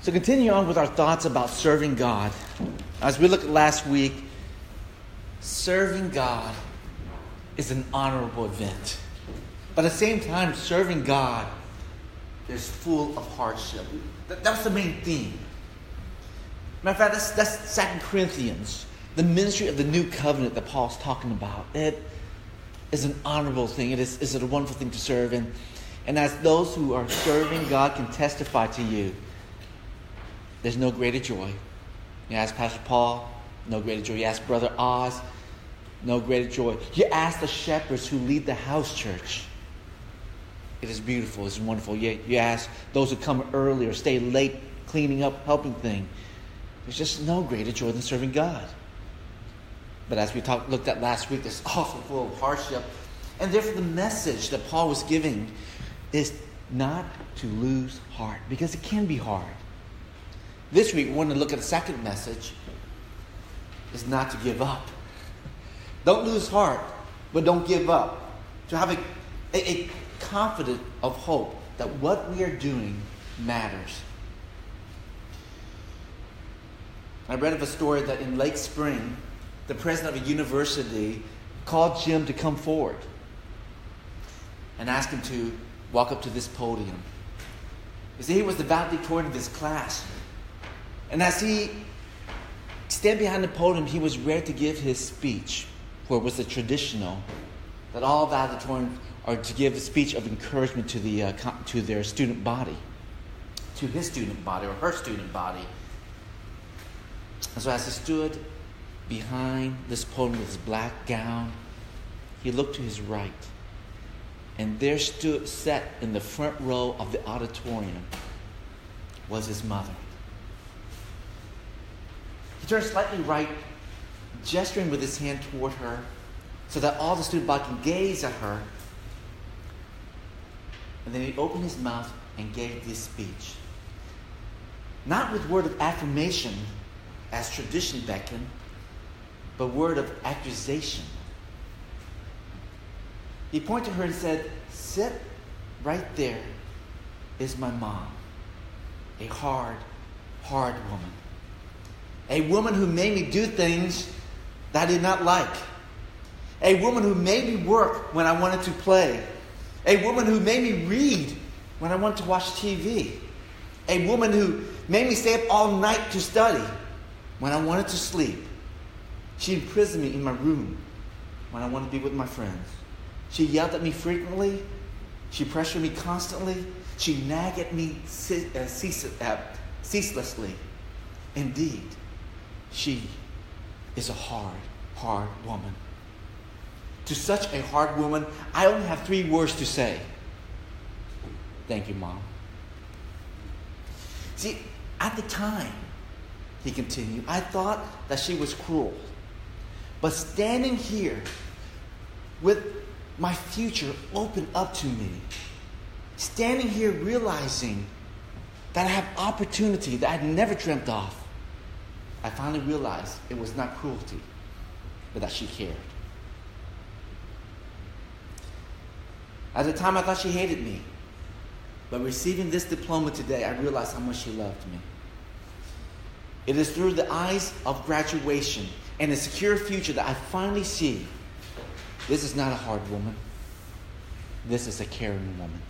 So continue on with our thoughts about serving God. As we looked at last week, serving God is an honorable event. But at the same time, serving God is full of hardship. That's the main theme. Matter of fact, that's 2 Corinthians, the ministry of the new covenant that Paul's talking about. It is an honorable thing. It is a wonderful thing to serve. And as those who are serving God can testify to you, there's no greater joy. You ask Pastor Paul, no greater joy. You ask Brother Oz, no greater joy. You ask the shepherds who lead the house church. It is beautiful. It's wonderful. You ask those who come early or stay late cleaning up, helping things. There's just no greater joy than serving God. But as we looked at last week, it's also full of hardship. And therefore the message that Paul was giving is not to lose heart, because it can be hard. This week, we want to look at the second message, is not to give up. Don't lose heart, but don't give up. To have a confidence of hope that what we are doing matters. I read of a story that in Lake Spring, the president of a university called Jim to come forward and asked him to walk up to this podium. You see, he was the valedictorian of his class. And as he stand behind the podium, he was ready to give his speech, for it was a traditional that all valedictorians are to give a speech of encouragement to their student body, to his student body or her student body. And so as he stood behind this podium with his black gown, he looked to his right, and there sat in the front row of the auditorium was his mother. He turned slightly right, gesturing with his hand toward her so that all the student body can gaze at her. And then he opened his mouth and gave this speech. Not with word of affirmation, as tradition beckoned, but word of accusation. He pointed to her and said, "Sit right there is my mom, a hard, hard woman. A woman who made me do things that I did not like. A woman who made me work when I wanted to play. A woman who made me read when I wanted to watch TV. A woman who made me stay up all night to study when I wanted to sleep. She imprisoned me in my room when I wanted to be with my friends. She yelled at me frequently. She pressured me constantly. She nagged at me ceaselessly. Indeed, she is a hard, hard woman. To such a hard woman, I only have 3 words to say. Thank you, Mom." See, at the time, he continued, I thought that she was cruel. But standing here with my future open up to me, standing here realizing that I have opportunity that I had never dreamt of, I finally realized it was not cruelty, but that she cared. At the time, I thought she hated me. But receiving this diploma today, I realized how much she loved me. It is through the eyes of graduation and a secure future that I finally see this is not a hard woman. This is a caring woman.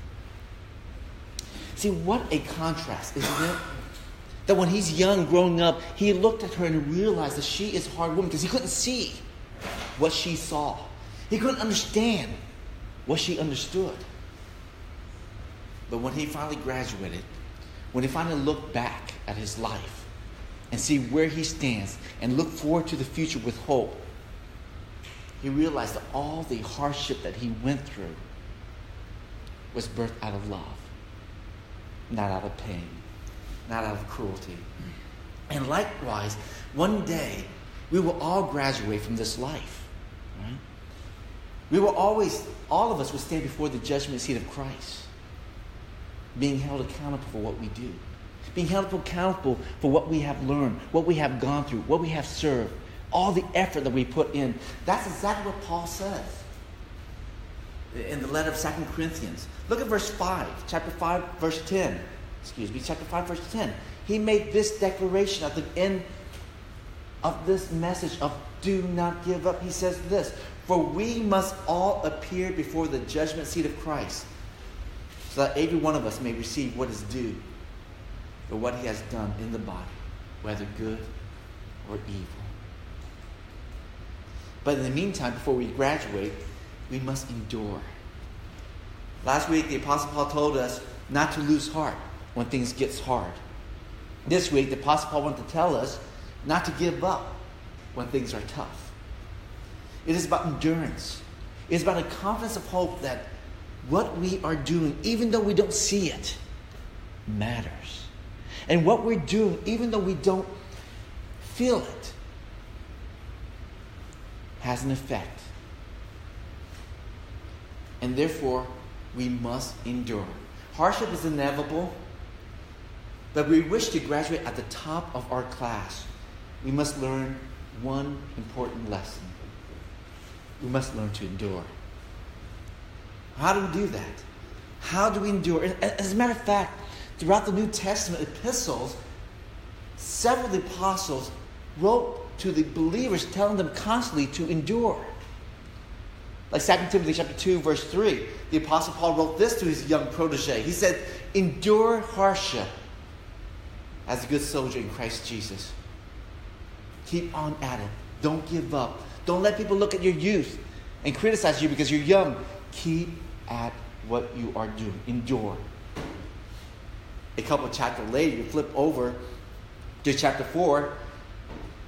See, what a contrast, isn't it? That when he's young, growing up, he looked at her and realized that she is a hard woman because he couldn't see what she saw. He couldn't understand what she understood. But when he finally graduated, when he finally looked back at his life and see where he stands and look forward to the future with hope, he realized that all the hardship that he went through was birthed out of love, not out of pain, not out of cruelty. And likewise, one day, we will all graduate from this life, right? We will always, all of us will stand before the judgment seat of Christ, being held accountable for what we do, being held accountable for what we have learned, what we have gone through, what we have served, all the effort that we put in. That's exactly what Paul says in the letter of 2 Corinthians. Look at verse 5, chapter 5, verse 10. chapter 5, verse 10. He made this declaration at the end of this message of do not give up. He says this, for we must all appear before the judgment seat of Christ, so that every one of us may receive what is due for what he has done in the body, whether good or evil. But in the meantime, before we graduate, we must endure. Last week, the Apostle Paul told us not to lose heart when things get hard. This week, the Apostle Paul wanted to tell us not to give up when things are tough. It is about endurance. It is about a confidence of hope that what we are doing, even though we don't see it, matters. And what we're doing, even though we don't feel it, has an effect. And therefore, we must endure. Hardship is inevitable, but we wish to graduate at the top of our class. We must learn one important lesson. We must learn to endure. How do we do that? How do we endure? As a matter of fact, throughout the New Testament epistles, several of the apostles wrote to the believers telling them constantly to endure. Like 2 Timothy chapter 2, verse 3, the Apostle Paul wrote this to his young protege. He said, endure hardship as a good soldier in Christ Jesus. Keep on at it. Don't give up. Don't let people look at your youth and criticize you because you're young. Keep at what you are doing. Endure. A couple of chapters later, you flip over to chapter 4.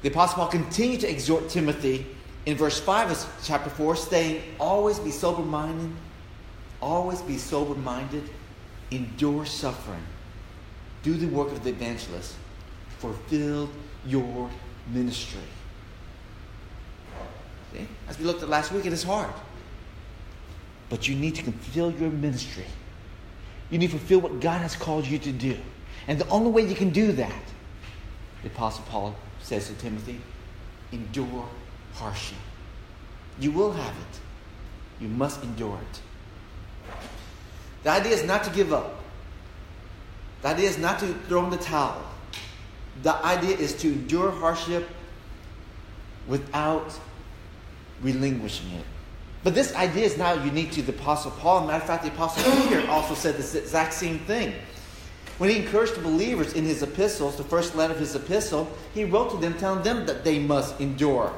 The Apostle Paul continued to exhort Timothy in verse 5 of chapter 4, saying, always be sober-minded, endure suffering, do the work of the evangelist, fulfill your ministry. See? As we looked at last week, it is hard. But you need to fulfill your ministry. You need to fulfill what God has called you to do. And the only way you can do that, the Apostle Paul says to Timothy, endure hardship. You will have it. You must endure it. The idea is not to give up. The idea is not to throw in the towel. The idea is to endure hardship without relinquishing it. But this idea is not unique to the Apostle Paul. As a matter of fact, the Apostle Peter also said this exact same thing. When he encouraged the believers in his epistles, the first letter of his epistle, he wrote to them telling them that they must endure.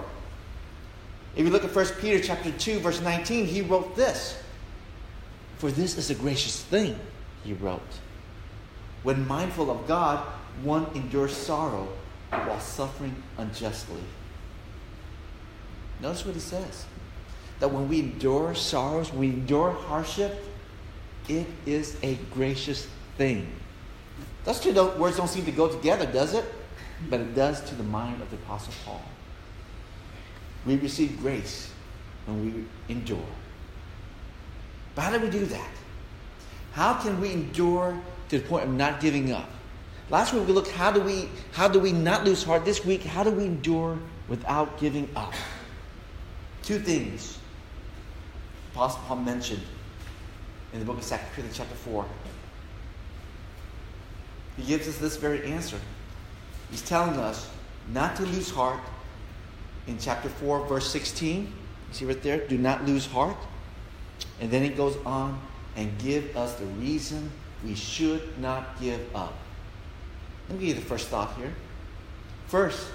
If you look at 1 Peter chapter 2, verse 19, he wrote this. For this is a gracious thing, he wrote. When mindful of God, one endures sorrow while suffering unjustly. Notice what he says. That when we endure sorrows, when we endure hardship, it is a gracious thing. Those two words don't seem to go together, does it? But it does to the mind of the Apostle Paul. We receive grace when we endure. But how do we do that? How can we endure to the point of not giving up? Last week we looked, how do we not lose heart? This week, how do we endure without giving up? Two things Apostle Paul mentioned in the book of 2 Corinthians chapter 4. He gives us this very answer. He's telling us not to lose heart in chapter 4, verse 16. You see right there? Do not lose heart. And then he goes on and give us the reason we should not give up. Let me give you the first thought here. First,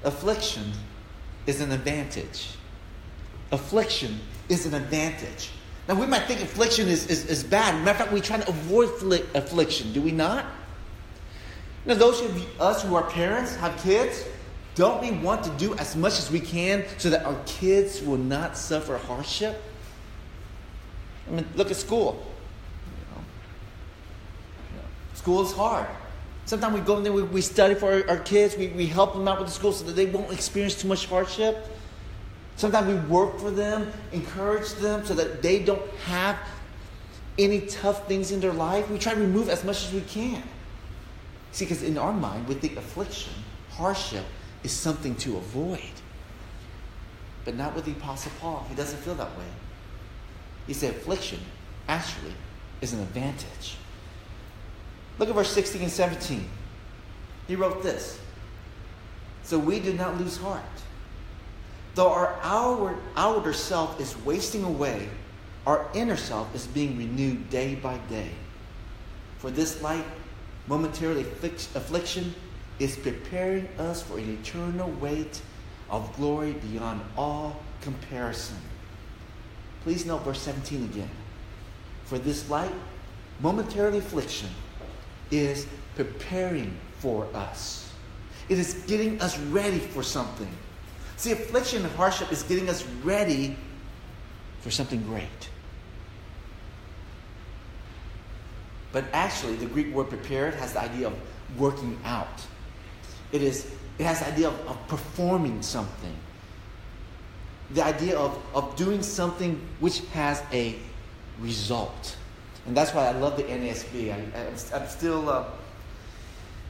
affliction is an advantage. Affliction is an advantage. Now, we might think affliction is bad. Matter of fact, we try to avoid affliction, do we not? Now, those of us who are parents, have kids, don't we want to do as much as we can so that our kids will not suffer hardship? I mean, look at school. School is hard. Sometimes we go in there, we study for our kids, we help them out with the school so that they won't experience too much hardship. Sometimes we work for them, encourage them so that they don't have any tough things in their life. We try to remove as much as we can. See, because in our mind, we think affliction, hardship, is something to avoid. But not with the Apostle Paul. He doesn't feel that way. He said affliction actually is an advantage. Look at verse 16 and 17. He wrote this. So we do not lose heart. Though our outer self is wasting away, our inner self is being renewed day by day. For this light, momentary affliction is preparing us for an eternal weight of glory beyond all comparison. Please note verse 17 again. For this light, momentary affliction is preparing for us. It is getting us ready for something. See, affliction and hardship is getting us ready for something great. But actually, the Greek word prepared has the idea of working out. It has the idea of performing something. The idea of doing something which has a result. And that's why I love the NASB.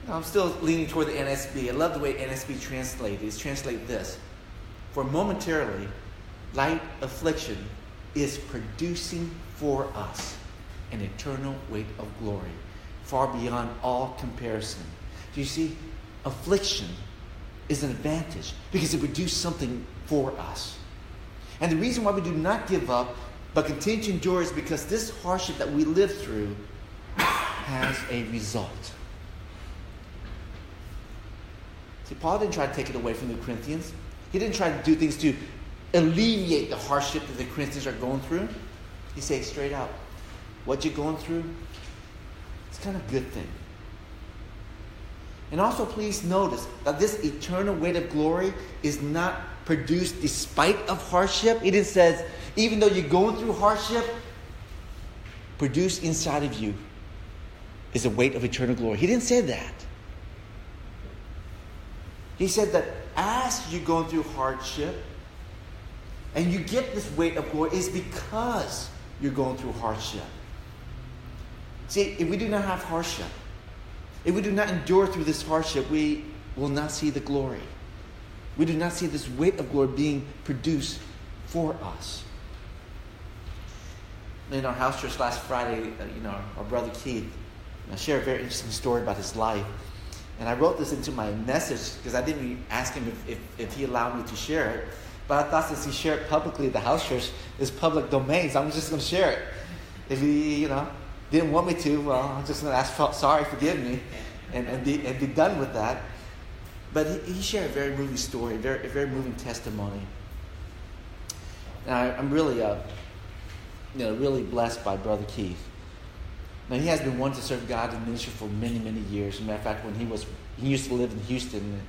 I'm still leaning toward the NSB. I love the way NSB translates. It's translated this. For momentarily, light affliction is producing for us an eternal weight of glory, far beyond all comparison. Do you see? Affliction is an advantage because it produces something for us. And the reason why we do not give up but continue to endure is because this hardship that we live through has a result. See, Paul didn't try to take it away from the Corinthians. He didn't try to do things to alleviate the hardship that the Corinthians are going through. He said straight out, what you're going through, it's kind of a good thing. And also please notice that this eternal weight of glory is not produced despite of hardship. It says, even though you're going through hardship, produced inside of you is a weight of eternal glory. He didn't say that. He said that as you're going through hardship and you get this weight of glory, it's because you're going through hardship. See, if we do not have hardship, if we do not endure through this hardship, we will not see the glory. We do not see this weight of glory being produced for us. In our house church last Friday, our brother Keith shared a very interesting story about his life. And I wrote this into my message because I didn't really ask him if he allowed me to share it. But I thought since he shared it publicly at the house church, it's public domain, so I'm just going to share it. If he, didn't want me to, well, I'm just going to ask, sorry, forgive me, and be done with that. But he shared a very moving story, a very moving testimony. And I'm really, really blessed by Brother Keith. Now, he has been wanting to serve God in ministry for many, many years. As a matter of fact, when he used to live in Houston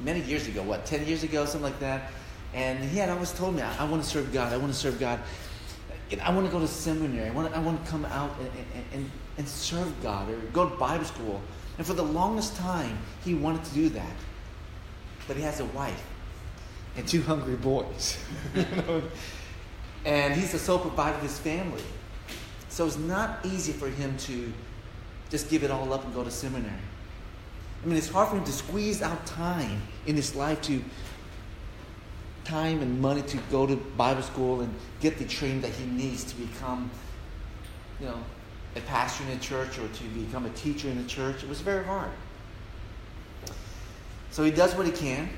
many years ago, 10 years ago, something like that. And he had always told me, I want to serve God. I want to serve God. I want to go to seminary. I want to come out and serve God or go to Bible school. And for the longest time, he wanted to do that. But he has a wife and 2 hungry boys. And he's the sole provider of his family. So it's not easy for him to just give it all up and go to seminary. I mean, it's hard for him to squeeze out time in his life time and money to go to Bible school and get the training that he needs to become, a pastor in a church or to become a teacher in a church. It was very hard. So he does what he can.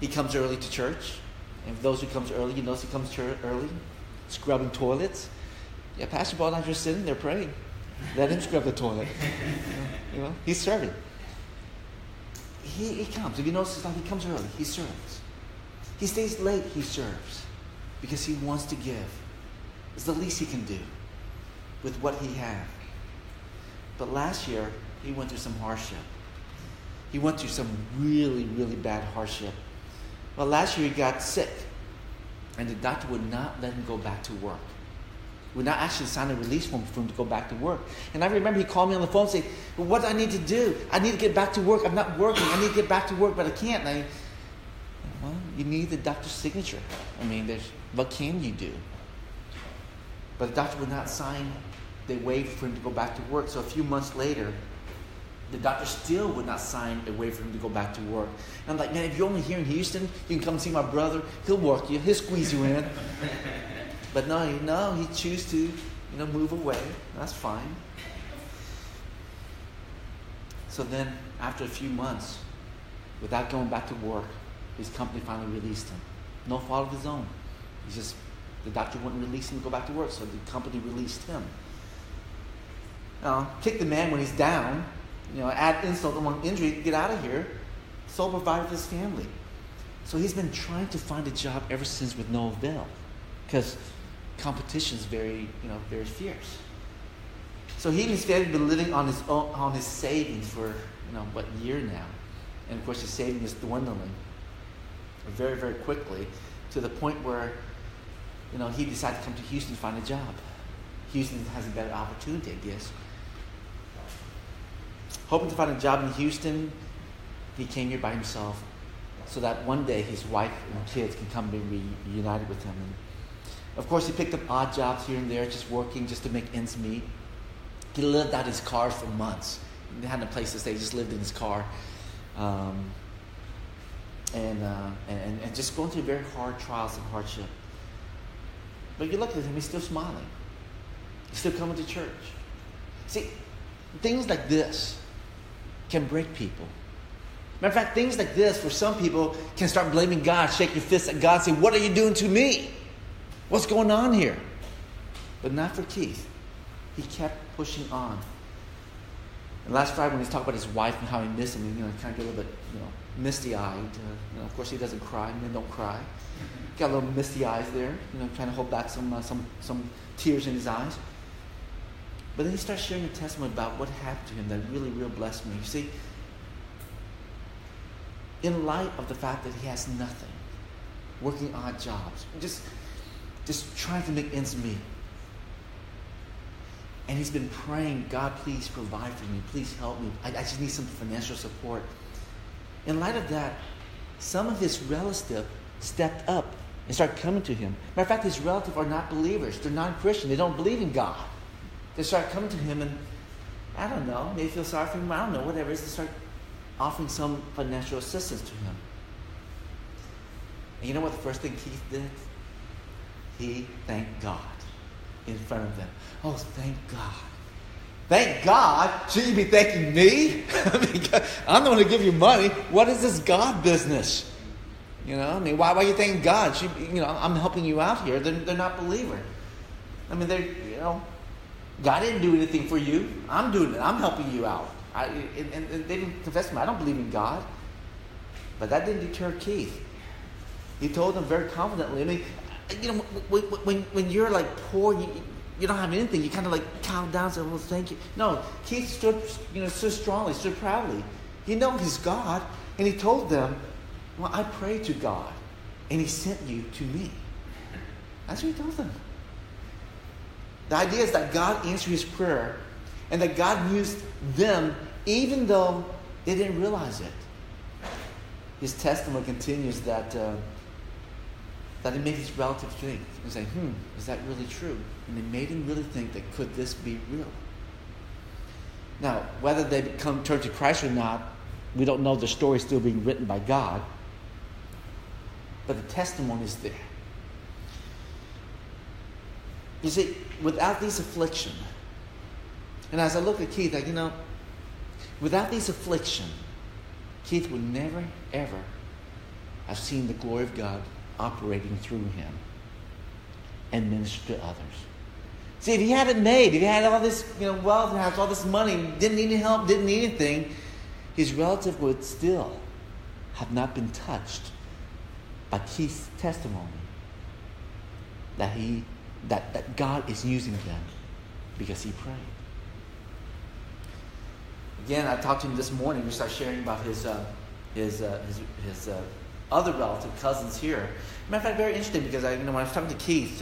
He comes early to church. And for those who comes early, he knows he comes to church early, scrubbing toilets. Yeah, Pastor Paul and I just sitting there praying. Let him scrub the toilet. He's serving. He comes. If you notice, he comes early. He serves. He stays late. He serves because he wants to give. It's the least he can do with what he has. But last year, he went through some hardship. He went through some really, really bad hardship. Well, last year he got sick, and the doctor would not let him go back to work. Would not actually sign a release form for him to go back to work. And I remember he called me on the phone and said, well, what do I need to do? I need to get back to work. I'm not working. I need to get back to work, but I can't. Well, you need the doctor's signature. What can you do? But the doctor would not sign the waiver for him to go back to work. So a few months later, the doctor still would not sign a waiver for him to go back to work. And I'm like, man, if you're only here in Houston, you can come see my brother. He'll work you. He'll squeeze you in. But no, he chose to, move away. That's fine. So then, after a few months, without going back to work, his company finally released him. No fault of his own. The doctor wouldn't release him to go back to work, so the company released him. Kick the man when he's down, add insult to injury, get out of here, sole provider for his family. So he's been trying to find a job ever since with no avail, because competition is very fierce. So he and his family have been living on his savings for a year now, and of course his savings is dwindling very, very quickly, to the point where he decided to come to Houston to find a job. Houston has a better opportunity, I guess. Hoping to find a job in Houston, he came here by himself, so that one day his wife and kids can come and be reunited with him. And of course, he picked up odd jobs here and there, just working just to make ends meet. He lived out his car for months. He had no place to stay; he just lived in his car, and just going through very hard trials and hardship. But you look at him; he's still smiling. He's still coming to church. See, things like this can break people. Matter of fact, things like this, for some people, can start blaming God, shake your fist at God, and say, "What are you doing to me? What's going on here?" But not for Keith. He kept pushing on. And last Friday, when he talked about his wife and how he missed him, he kind of get a little bit, misty-eyed. Of course, he doesn't cry. Men don't cry. Got a little misty eyes there, trying to hold back some tears in his eyes. But then he starts sharing a testimony about what happened to him that really blessed me. You see, in light of the fact that he has nothing, working odd jobs, just trying to make ends meet. And he's been praying, "God, please provide for me. Please help me. I just need some financial support." In light of that, some of his relatives stepped up and started coming to him. Matter of fact, his relatives are not believers. They're non-Christian. They don't believe in God. They start coming to him and, I don't know, maybe feel sorry for him. I don't know, whatever it is. They start offering some financial assistance to him. And you know what the first thing Keith did? He thanked God in front of them. "Oh, thank God. Thank God? Should you be thanking me? I'm the one to give you money. What is this God business? Why are you thanking God? I'm helping you out here. They're not believers. God didn't do anything for you. I'm doing it. I'm helping you out." And they didn't confess to me, "I don't believe in God." But that didn't deter Keith. He told them very confidently. When you're like poor, you don't have anything. You kind of like cow down and say, "Well, thank you." No, Keith stood strongly, stood proudly. He knows he's God, and he told them, "Well, I prayed to God, and He sent you to me." That's what he told them. The idea is that God answered his prayer, and that God used them even though they didn't realize it. His testimony continues that it made his relatives think and say, "Is that really true?" And it made him really think that, could this be real? Now, whether they turn to Christ or not, we don't know. The story is still being written by God. But the testimony is there. You see, without these afflictions, and as I look at Keith, without these afflictions, Keith would never, ever have seen the glory of God operating through him and minister to others. See, if he had all this, wealth and has all this money, didn't need any help, didn't need anything, his relative would still have not been touched by Keith's testimony that God is using them because he prayed. Again, I talked to him this morning. We started sharing about his other relative cousins here. Matter of fact, very interesting because when I was talking to Keith,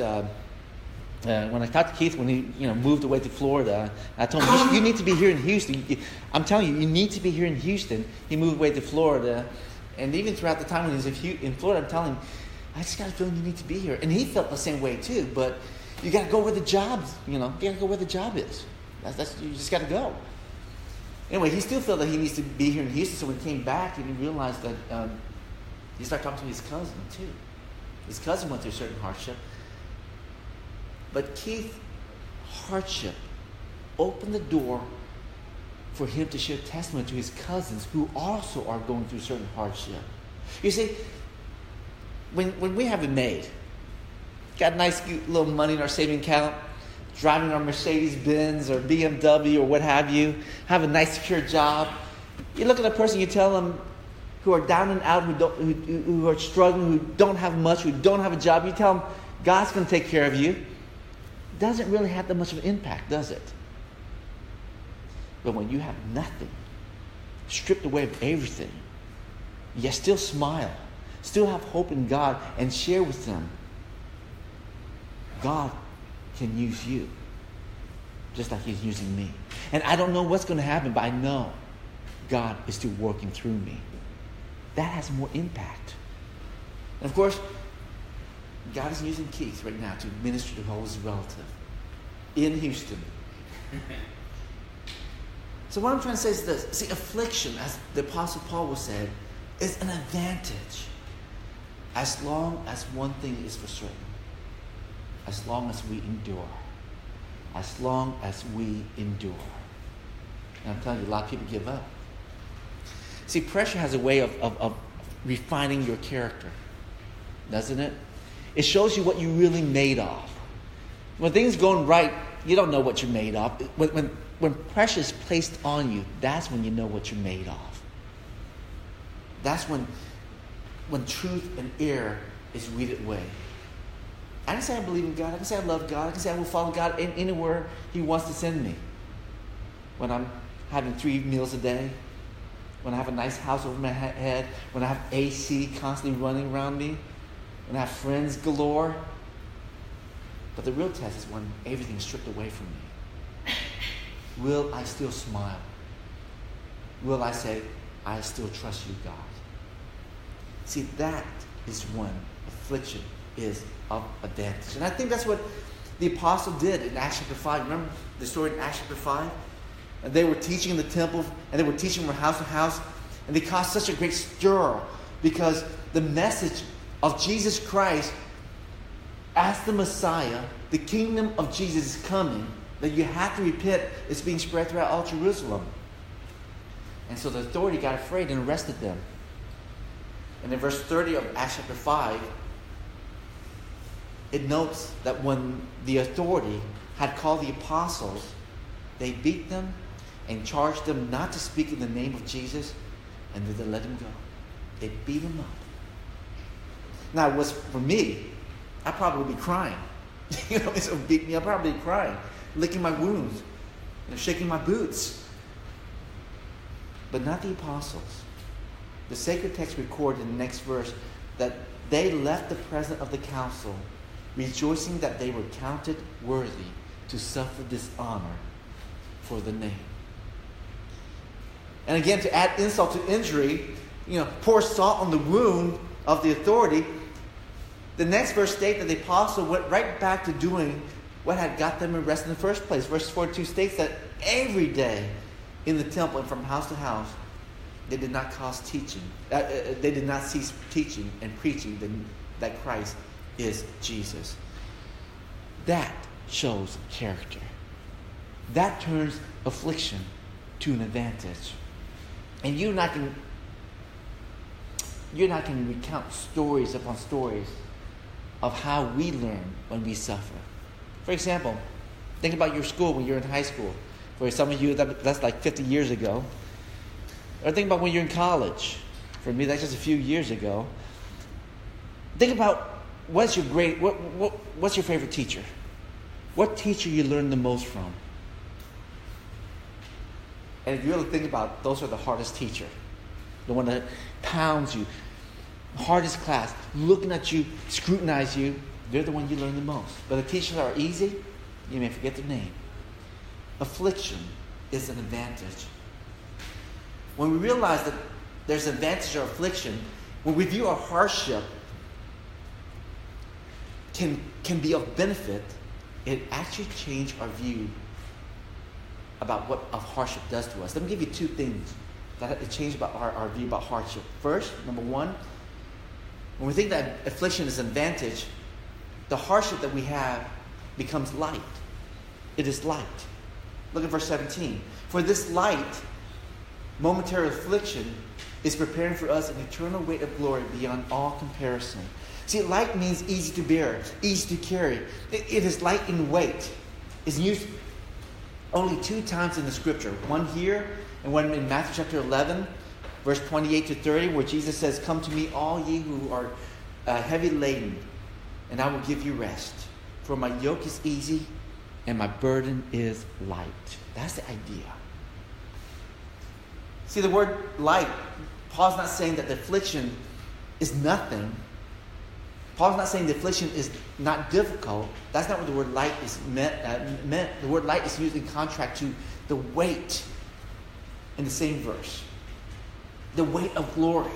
when he moved away to Florida, I told him, you need to be here in Houston. I'm telling you, you need to be here in Houston. He moved away to Florida, and even throughout the time when he was in Florida, I'm telling him, I just got a feeling you need to be here. And he felt the same way too. But you got to go where the job's. You got to go where the job is. You just got to go. Anyway, he still felt that he needs to be here in Houston. So when he came back, he realized that he started talking to his cousin too. His cousin went through a certain hardship. But Keith's hardship opened the door for him to share testimony to his cousins who also are going through certain hardship. You see, when we have a maid, got nice little money in our saving account, driving our Mercedes-Benz or BMW or what have you, have a nice secure job, you look at a person, you tell them who are down and out, who are struggling, who don't have much, who don't have a job, you tell them God's going to take care of you. Doesn't really have that much of an impact, does it? But when you have nothing, stripped away of everything, yet still smile, still have hope in God, and share with them, God can use you just like he's using me. And I don't know what's going to happen, but I know God is still working through me. That has more impact. And of course, God is using Keith right now to minister to his relative in Houston. So what I'm trying to say is this. See, affliction, as the Apostle Paul will say, is an advantage as long as one thing is for certain. As long as we endure. As long as we endure. And I'm telling you, a lot of people give up. See, pressure has a way of refining your character, doesn't it? It shows you what you're really made of. When things are going right, you don't know what you're made of. When pressure is placed on you, that's when you know what you're made of. That's when truth and error is weeded away. I can say I believe in God. I can say I love God. I can say I will follow God anywhere he wants to send me. When I'm having 3 meals a day, when I have a nice house over my head, when I have AC constantly running around me, when I have friends galore. But the real test is when everything's stripped away from me. Will I still smile? Will I say, I still trust you, God? See, that is when affliction is of advantage. And I think that's what the apostle did in Acts chapter 5. Remember the story in Acts chapter 5? And they were teaching in the temple, and they were teaching from house to house, and they caused such a great stir because the message of Jesus Christ as the Messiah, the kingdom of Jesus is coming, that you have to repent, is being spread throughout all Jerusalem. And so the authority got afraid and arrested them. And in verse 30 of Acts chapter 5, it notes that when the authority had called the apostles, they beat them and charged them not to speak in the name of Jesus, and then they let him go. They beat him up. Now, it was for me, I probably would be crying. It would beat me up, I'd probably be crying, licking my wounds, shaking my boots. But not the apostles. The sacred text recorded in the next verse that they left the presence of the council, rejoicing that they were counted worthy to suffer dishonor for the name. And again, to add insult to injury, pour salt on the wound of the authority, the next verse states that the apostle went right back to doing what had got them arrested in the first place. Verse 42 states that every day in the temple and from house to house, they did not they did not cease teaching and preaching that Christ is Jesus. That shows character. That turns affliction to an advantage. And you're not going to recount stories upon stories of how we learn when we suffer. For example, think about your school when you're in high school. For some of you, that's like 50 years ago. Or think about when you're in college. For me, that's just a few years ago. Think about what's your favorite teacher? What teacher you learned the most from? And if you really think about it, those are the hardest teacher. The one that pounds you. Hardest class. Looking at you, scrutinize you. They're the one you learn the most. But the teachers that are easy, you may forget their name. Affliction is an advantage. When we realize that there's an advantage or affliction, when we view our hardship can be of benefit, it actually changes our view about what hardship does to us. Let me give you 2 things that it changed about our view about hardship. First, number 1, when we think that affliction is an advantage, the hardship that we have becomes light. It is light. Look at verse 17. For this light, momentary affliction is preparing for us an eternal weight of glory beyond all comparison. See, light means easy to bear, easy to carry. It is light in weight. It's used only 2 times in the scripture. One here and one in Matthew chapter 11, verse 28 to 30, where Jesus says, "Come to me, all ye who are heavy laden, and I will give you rest. For my yoke is easy and my burden is light." That's the idea. See, the word light, Paul's not saying that the affliction is nothing. Paul's not saying the affliction is not difficult. That's not what the word light is meant. The word light is used in contrast to the weight in the same verse. The weight of glory.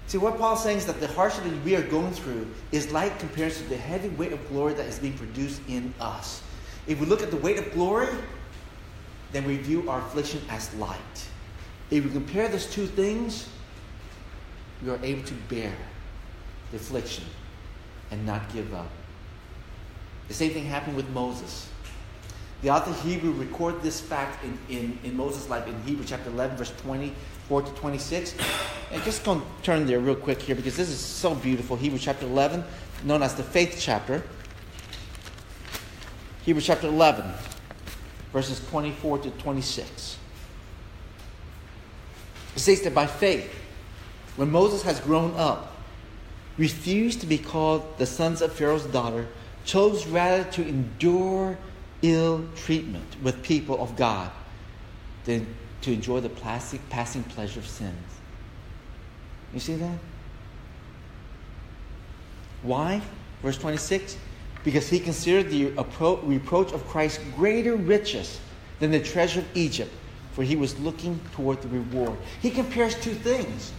See, what Paul's saying is that the hardship that we are going through is light compared to the heavy weight of glory that is being produced in us. If we look at the weight of glory, then we view our affliction as light. If we compare those two things, we are able to bear the affliction and not give up. The same thing happened with Moses. The author of Hebrew records this fact in Moses' life in Hebrews chapter 11, verse 24 to 26. And just going to turn there real quick here because this is so beautiful. Hebrews chapter 11, known as the faith chapter. Hebrews chapter 11, verses 24 to 26. It says that by faith, when Moses has grown up, refused to be called the sons of Pharaoh's daughter, chose rather to endure ill treatment with people of God than to enjoy the passing pleasure of sins. You see that? Why? Verse 26. Because he considered the reproach of Christ greater riches than the treasure of Egypt, for he was looking toward the reward. He compares two things.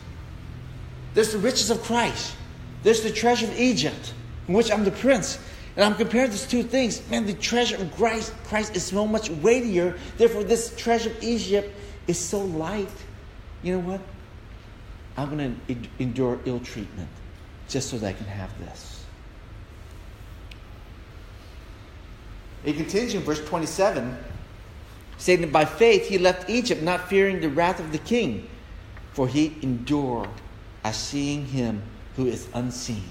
There's the riches of Christ. There's the treasure of Egypt, in which I'm the prince. And I'm comparing these two things. Man, the treasure of Christ is so much weightier. Therefore, this treasure of Egypt is so light. You know what? I'm going to endure ill treatment just so that I can have this. It continues in verse 27, saying that by faith he left Egypt, not fearing the wrath of the king, for he endured as seeing him who is unseen.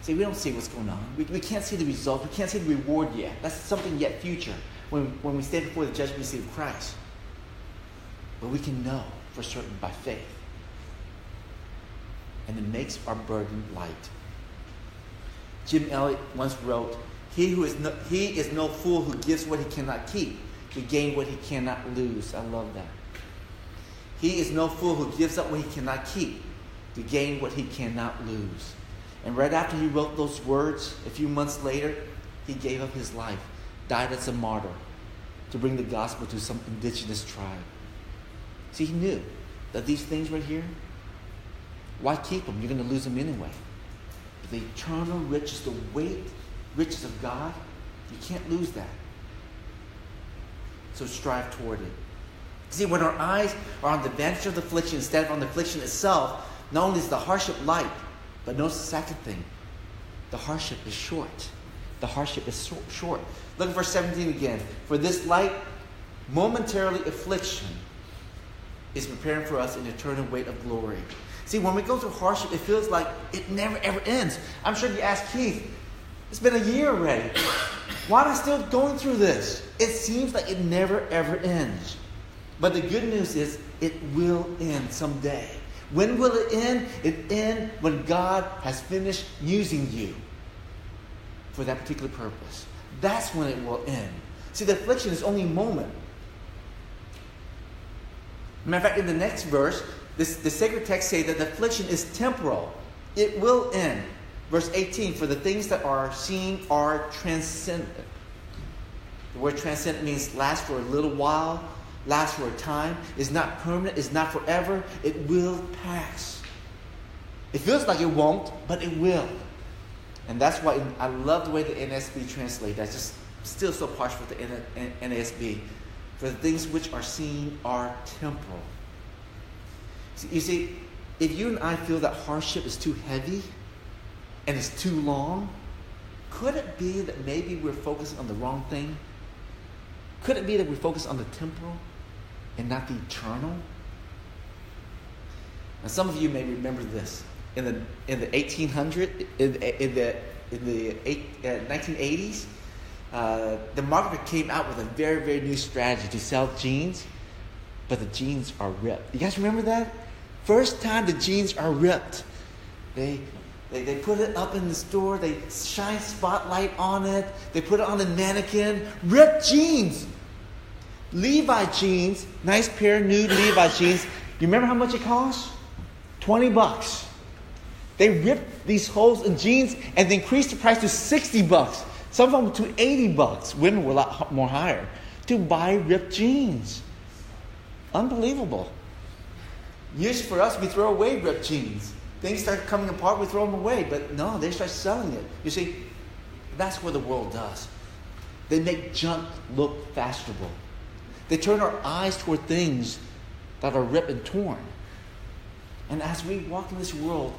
See, we don't see what's going on. We can't see the result. We can't see the reward yet. That's something yet future when we stand before the judgment seat of Christ. But we can know for certain by faith. And it makes our burden light. Jim Elliot once wrote, He is no fool who gives what he cannot keep to gain what he cannot lose." I love that. He is no fool who gives up what he cannot keep to gain what he cannot lose. And right after he wrote those words, a few months later, he gave up his life, died as a martyr to bring the gospel to some indigenous tribe. See, he knew that these things right here, why keep them? You're going to lose them anyway. But the eternal riches, the riches of God, you can't lose that. So strive toward it. See, when our eyes are on the advantage of the affliction instead of on the affliction itself, not only is the hardship light, but notice the second thing. The hardship is short. The hardship is short. Look at verse 17 again. For this light, momentarily affliction is preparing for us an eternal weight of glory. See, when we go through hardship, it feels like it never ever ends. I'm sure if you ask Keith, it's been a year already. Why am I still going through this? It seems like it never ever ends. But the good news is it will end someday. When will it end? It ends when God has finished using you for that particular purpose. That's when it will end. See, the affliction is only a moment. Matter of fact, in the next verse, the sacred text says that the affliction is temporal. It will end. Verse 18, for the things that are seen are transcendent. The word transcendent means last for a little while, last for a time, is not permanent, is not forever. It will pass. It feels like it won't, but it will. And that's why I love the way the NSB translates. That's just still so partial with the NSB. For the things which are seen are temporal. You see, if you and I feel that hardship is too heavy and it's too long, could it be that maybe we're focusing on the wrong thing? Could it be that we focus on the temporal and not the eternal? Now, some of you may remember this. In the 1980s, the marketer came out with a very, very new strategy to sell jeans, but the jeans are ripped. You guys remember that? First time the jeans are ripped. They put it up in the store. They shine spotlight on it. They put it on the mannequin. Ripped jeans. Levi jeans. Nice pair of new Levi jeans. You remember how much it cost? $20. They ripped these holes in jeans and they increased the price to $60. Some of them to $80. Women were a lot more higher to buy ripped jeans. Unbelievable. Usually for us, we throw away ripped jeans. Things start coming apart, we throw them away. But no, they start selling it. You see, that's what the world does. They make junk look fashionable. They turn our eyes toward things that are ripped and torn. And as we walk in this world,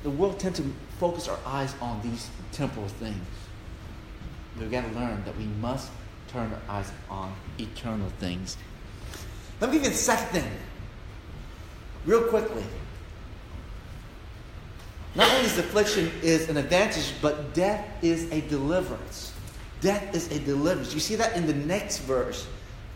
the world tends to focus our eyes on these temporal things. We've got to learn that we must turn our eyes on eternal things. Let me give you the second thing, real quickly. Not only is affliction is an advantage, but death is a deliverance. Death is a deliverance. You see that in the next verse,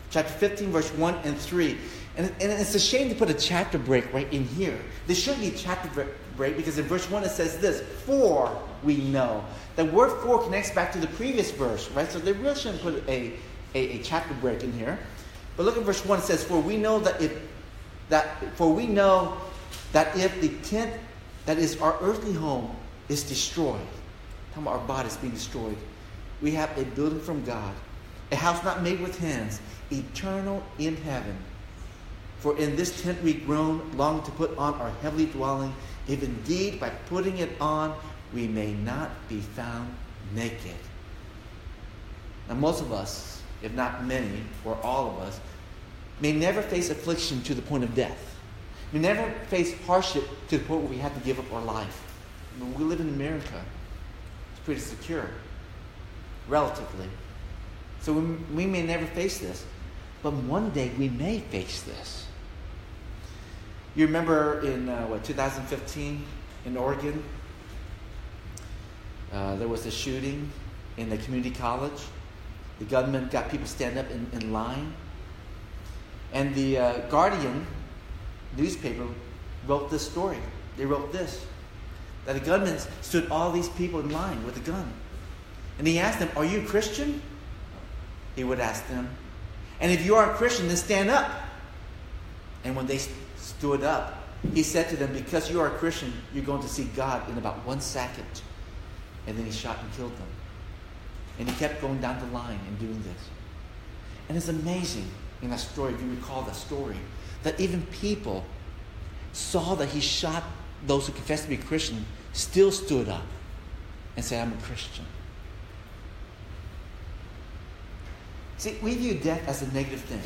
chapter 15, verse 1 and 3. And it's a shame to put a chapter break right in here. There shouldn't be a chapter break because in verse 1 it says this, for we know. The word for connects back to the previous verse, right? So they really shouldn't put a chapter break in here. But look at verse 1, it says, for we know that if the tent that is our earthly home is destroyed, talking about our bodies being destroyed, we have a building from God, a house not made with hands, eternal in heaven. For in this tent we groan, long to put on our heavenly dwelling, if indeed by putting it on we may not be found naked. Now most of us, if not many, or all of us, may never face affliction to the point of death. We never face hardship to the point where we have to give up our life. When we live in America, it's pretty secure, relatively. So we may never face this. But one day we may face this. You remember in 2015 in Oregon, there was a shooting in the community college. The gunman got people stand up in line. And the Guardian newspaper wrote this story. They wrote this, that the gunman stood all these people in line with a gun. And he asked them, are you a Christian? He would ask them. And if you are a Christian, then stand up. And when they stood up, he said to them, because you are a Christian, you're going to see God in about 1 second. And then he shot and killed them. And he kept going down the line and doing this. And it's amazing in that story, if you recall that story, that even people saw that he shot those who confessed to be Christian, still stood up and said, I'm a Christian. See, we view death as a negative thing.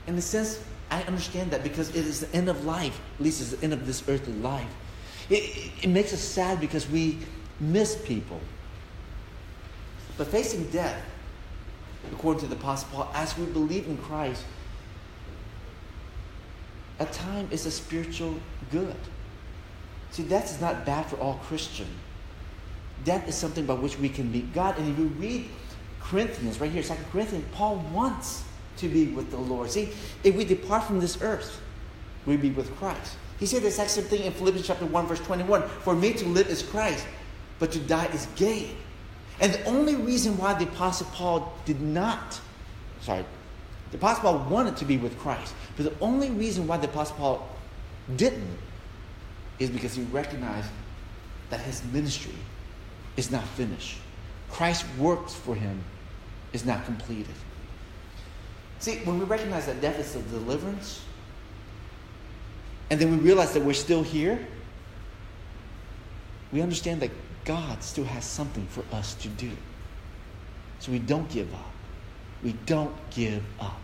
In a sense, I understand that because it is the end of life, at least it's the end of this earthly life. It makes us sad because we miss people. But facing death, according to the Apostle Paul, as we believe in Christ, at times is a spiritual good. See, death is not bad for all Christians. Death is something by which we can meet God. And if you read Corinthians, right here, 2 Corinthians, Paul wants to be with the Lord. See, if we depart from this earth, we be with Christ. He said the exact same thing in Philippians chapter 1, verse 21. For me to live is Christ, but to die is gain. And the only reason why the Apostle Paul the Apostle Paul wanted to be with Christ, but the only reason why the Apostle Paul didn't is because he recognized that his ministry is not finished. Christ's works for him is not completed. See, when we recognize that death is a deliverance, and then we realize that we're still here, we understand that God still has something for us to do. So we don't give up. We don't give up.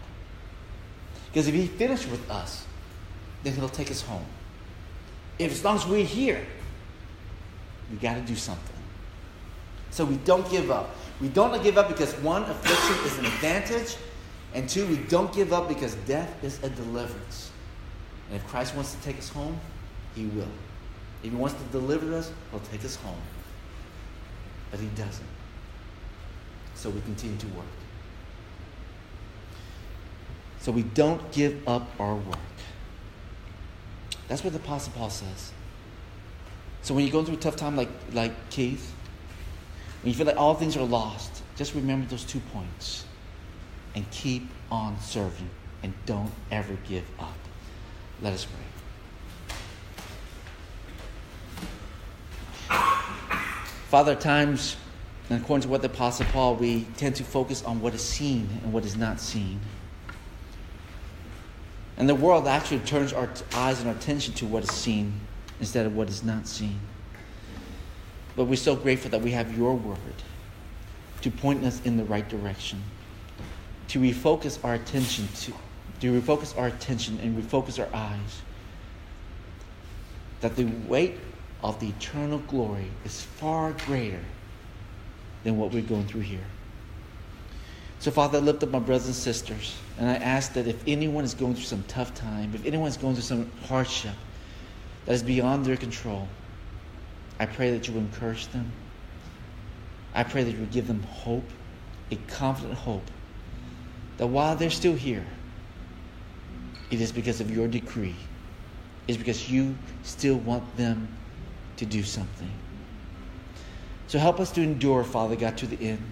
Because if he finished with us, then he'll take us home. If as long as we're here, we got to do something. So we don't give up. We don't give up because one, affliction is an advantage, and two, we don't give up because death is a deliverance. And if Christ wants to take us home, he will. If he wants to deliver us, he'll take us home. But he doesn't. So we continue to work. So we don't give up our work. That's what the Apostle Paul says. So when you're going through a tough time like Keith, when you feel like all things are lost, just remember those 2 points. And keep on serving. And don't ever give up. Let us pray. Father, at times, and according to what the Apostle Paul, we tend to focus on what is seen and what is not seen. And the world actually turns our eyes and our attention to what is seen instead of what is not seen. But we're so grateful that we have your word to point us in the right direction, to refocus our attention and refocus our eyes, that the weight of the eternal glory is far greater than what we're going through here. So, Father, I lift up my brothers and sisters, and I ask that if anyone is going through some tough time, if anyone is going through some hardship that is beyond their control, I pray that you will encourage them. I pray that you will give them hope, a confident hope, that while they're still here, it is because of your decree. It's because you still want them to do something. So help us to endure, Father God, to the end.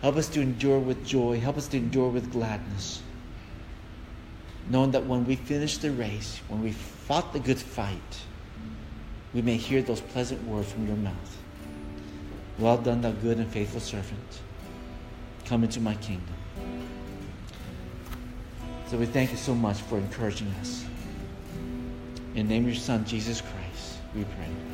Help us to endure with joy. Help us to endure with gladness. Knowing that when we finish the race, when we fought the good fight, we may hear those pleasant words from your mouth. Well done, thou good and faithful servant. Come into my kingdom. So we thank you so much for encouraging us. In the name of your Son, Jesus Christ, we pray.